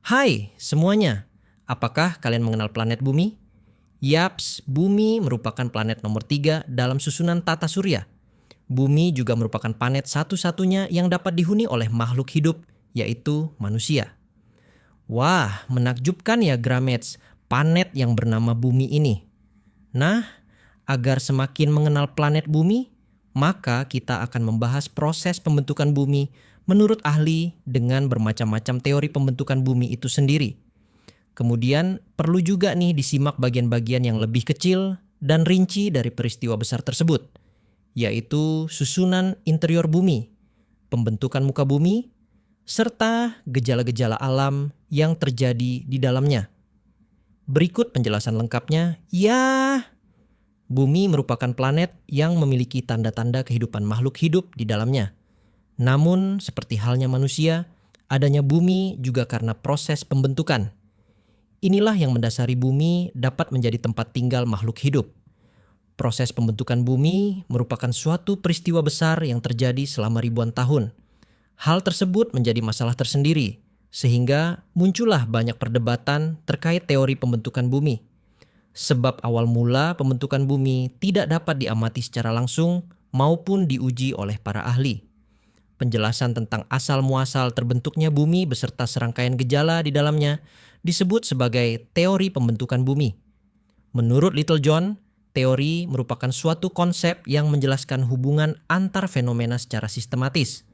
Hai semuanya, apakah kalian mengenal planet Bumi? Yaps, Bumi merupakan planet nomor 3 dalam susunan tata surya. Bumi juga merupakan planet satu-satunya yang dapat dihuni oleh makhluk hidup, yaitu manusia. Wah, menakjubkan ya Gramets, planet yang bernama Bumi ini. Nah, agar semakin mengenal planet Bumi, maka kita akan membahas proses pembentukan bumi menurut ahli dengan bermacam-macam teori pembentukan bumi itu sendiri. Kemudian perlu juga nih disimak bagian-bagian yang lebih kecil dan rinci dari peristiwa besar tersebut, yaitu susunan interior bumi, pembentukan muka bumi, serta gejala-gejala alam yang terjadi di dalamnya. Berikut penjelasan lengkapnya. Bumi merupakan planet yang memiliki tanda-tanda kehidupan makhluk hidup di dalamnya. Namun, seperti halnya manusia, adanya bumi juga karena proses pembentukan. Inilah yang mendasari bumi dapat menjadi tempat tinggal makhluk hidup. Proses pembentukan bumi merupakan suatu peristiwa besar yang terjadi selama ribuan tahun. Hal tersebut menjadi masalah tersendiri, sehingga muncullah banyak perdebatan terkait teori pembentukan bumi. Sebab awal mula pembentukan bumi tidak dapat diamati secara langsung maupun diuji oleh para ahli. Penjelasan tentang asal-muasal terbentuknya bumi beserta serangkaian gejala di dalamnya disebut sebagai teori pembentukan bumi. Menurut Littlejohn, teori merupakan suatu konsep yang menjelaskan hubungan antar fenomena secara sistematis.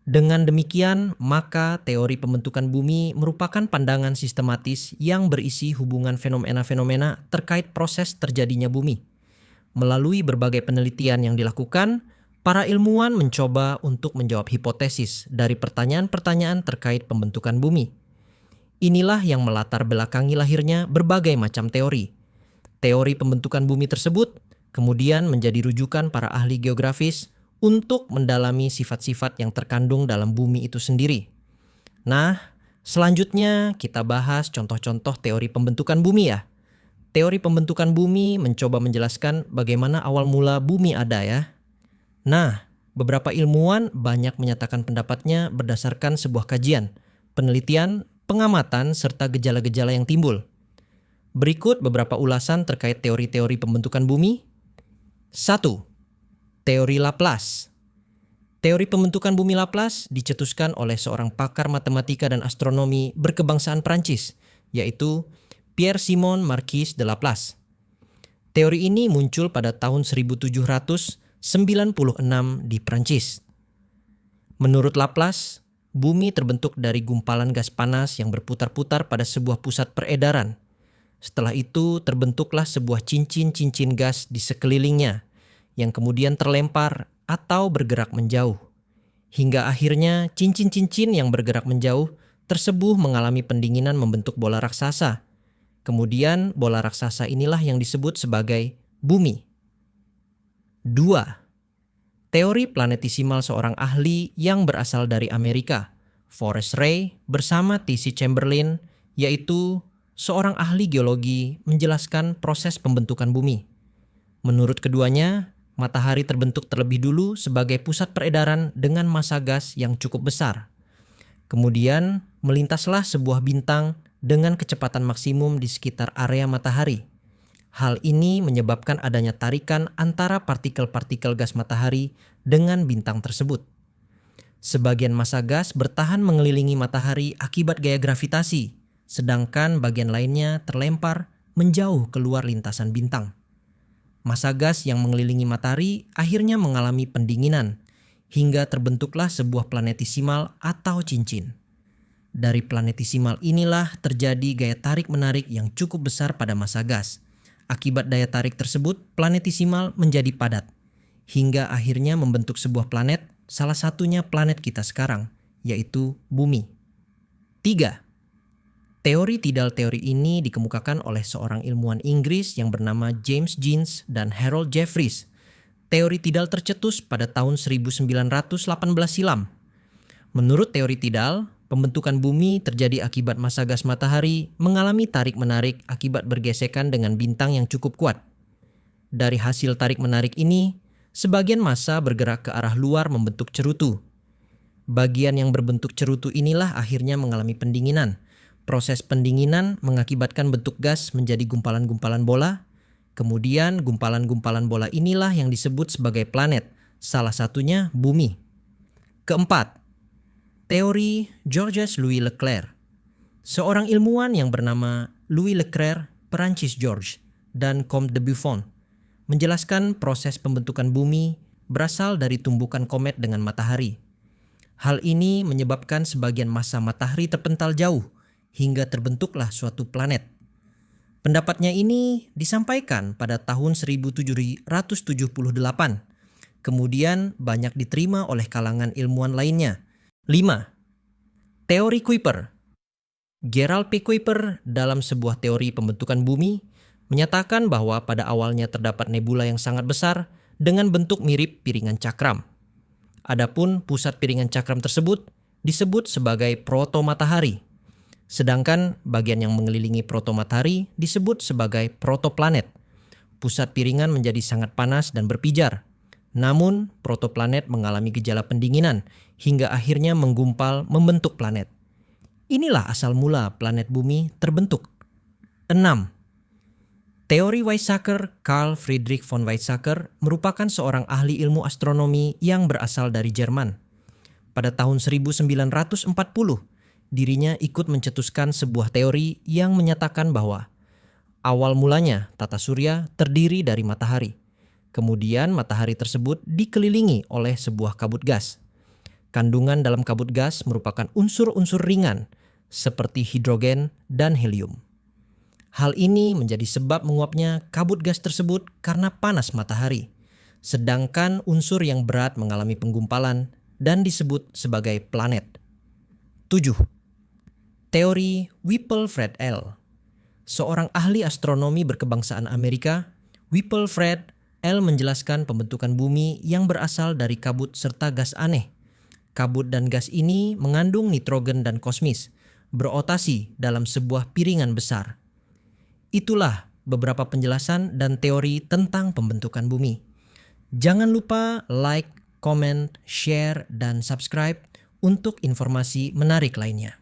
Dengan demikian, maka teori pembentukan bumi merupakan pandangan sistematis yang berisi hubungan fenomena-fenomena terkait proses terjadinya bumi. Melalui berbagai penelitian yang dilakukan, para ilmuwan mencoba untuk menjawab hipotesis dari pertanyaan-pertanyaan terkait pembentukan bumi. Inilah yang melatar belakangi lahirnya berbagai macam teori. Teori pembentukan bumi tersebut kemudian menjadi rujukan para ahli geografis untuk mendalami sifat-sifat yang terkandung dalam bumi itu sendiri. Nah, selanjutnya kita bahas contoh-contoh teori pembentukan bumi ya. Teori pembentukan bumi mencoba menjelaskan bagaimana awal mula bumi ada ya. Nah, beberapa ilmuwan banyak menyatakan pendapatnya berdasarkan sebuah kajian, penelitian, pengamatan, serta gejala-gejala yang timbul. Berikut beberapa ulasan terkait teori-teori pembentukan bumi. 1. Teori Laplace. Teori pembentukan bumi Laplace dicetuskan oleh seorang pakar matematika dan astronomi berkebangsaan Prancis, yaitu Pierre-Simon Marquis de Laplace. Teori ini muncul pada tahun 1796 di Prancis. Menurut Laplace, bumi terbentuk dari gumpalan gas panas yang berputar-putar pada sebuah pusat peredaran. Setelah itu terbentuklah sebuah cincin-cincin gas di sekelilingnya, yang kemudian terlempar atau bergerak menjauh. Hingga akhirnya cincin-cincin yang bergerak menjauh tersebut mengalami pendinginan membentuk bola raksasa. Kemudian bola raksasa inilah yang disebut sebagai bumi. 2. Teori planetisimal seorang ahli yang berasal dari Amerika, Forrest Ray bersama T.C. Chamberlain, yaitu seorang ahli geologi menjelaskan proses pembentukan bumi. Menurut keduanya, matahari terbentuk terlebih dulu sebagai pusat peredaran dengan massa gas yang cukup besar. Kemudian melintaslah sebuah bintang dengan kecepatan maksimum di sekitar area matahari. Hal ini menyebabkan adanya tarikan antara partikel-partikel gas matahari dengan bintang tersebut. Sebagian massa gas bertahan mengelilingi matahari akibat gaya gravitasi, sedangkan bagian lainnya terlempar menjauh keluar lintasan bintang. Massa gas yang mengelilingi matahari akhirnya mengalami pendinginan, hingga terbentuklah sebuah planetisimal atau cincin. Dari planetisimal inilah terjadi gaya tarik-menarik yang cukup besar pada massa gas. Akibat daya tarik tersebut, planetisimal menjadi padat, hingga akhirnya membentuk sebuah planet, salah satunya planet kita sekarang, yaitu Bumi. 3. Teori tidal teori ini dikemukakan oleh seorang ilmuwan Inggris yang bernama James Jeans dan Harold Jeffreys. Teori tidal tercetus pada tahun 1918 silam. Menurut teori tidal, pembentukan bumi terjadi akibat massa gas matahari mengalami tarik-menarik akibat bergesekan dengan bintang yang cukup kuat. Dari hasil tarik-menarik ini, sebagian massa bergerak ke arah luar membentuk cerutu. Bagian yang berbentuk cerutu inilah akhirnya mengalami pendinginan. Proses pendinginan mengakibatkan bentuk gas menjadi gumpalan-gumpalan bola. Kemudian gumpalan-gumpalan bola inilah yang disebut sebagai planet, salah satunya bumi. Keempat, teori Georges Louis Leclerc. Seorang ilmuwan yang bernama Louis Leclerc, Perancis George, dan Comte de Buffon menjelaskan proses pembentukan bumi berasal dari tumbukan komet dengan matahari. Hal ini menyebabkan sebagian massa matahari terpental jauh hingga terbentuklah suatu planet. Pendapatnya ini disampaikan pada tahun 1778. Kemudian banyak diterima oleh kalangan ilmuwan lainnya. 5. Teori Kuiper. Gerald P. Kuiper dalam sebuah teori pembentukan bumi menyatakan bahwa pada awalnya terdapat nebula yang sangat besar dengan bentuk mirip piringan cakram. Adapun pusat piringan cakram tersebut disebut sebagai protomatahari. Sedangkan bagian yang mengelilingi protomatahari disebut sebagai protoplanet. Pusat piringan menjadi sangat panas dan berpijar. Namun, protoplanet mengalami gejala pendinginan hingga akhirnya menggumpal membentuk planet. Inilah asal mula planet bumi terbentuk. 6. Teori Weizsäcker. Carl Friedrich von Weizsäcker merupakan seorang ahli ilmu astronomi yang berasal dari Jerman. Pada tahun 1940, dirinya ikut mencetuskan sebuah teori yang menyatakan bahwa awal mulanya tata surya terdiri dari matahari. Kemudian matahari tersebut dikelilingi oleh sebuah kabut gas. Kandungan dalam kabut gas merupakan unsur-unsur ringan seperti hidrogen dan helium. Hal ini menjadi sebab menguapnya kabut gas tersebut karena panas matahari. Sedangkan unsur yang berat mengalami penggumpalan dan disebut sebagai planet. 7. Teori Whipple-Fred-L. Seorang ahli astronomi berkebangsaan Amerika, Whipple-Fred L menjelaskan pembentukan bumi yang berasal dari kabut serta gas aneh. Kabut dan gas ini mengandung nitrogen dan kosmis, berotasi dalam sebuah piringan besar. Itulah beberapa penjelasan dan teori tentang pembentukan bumi. Jangan lupa like, comment, share, dan subscribe untuk informasi menarik lainnya.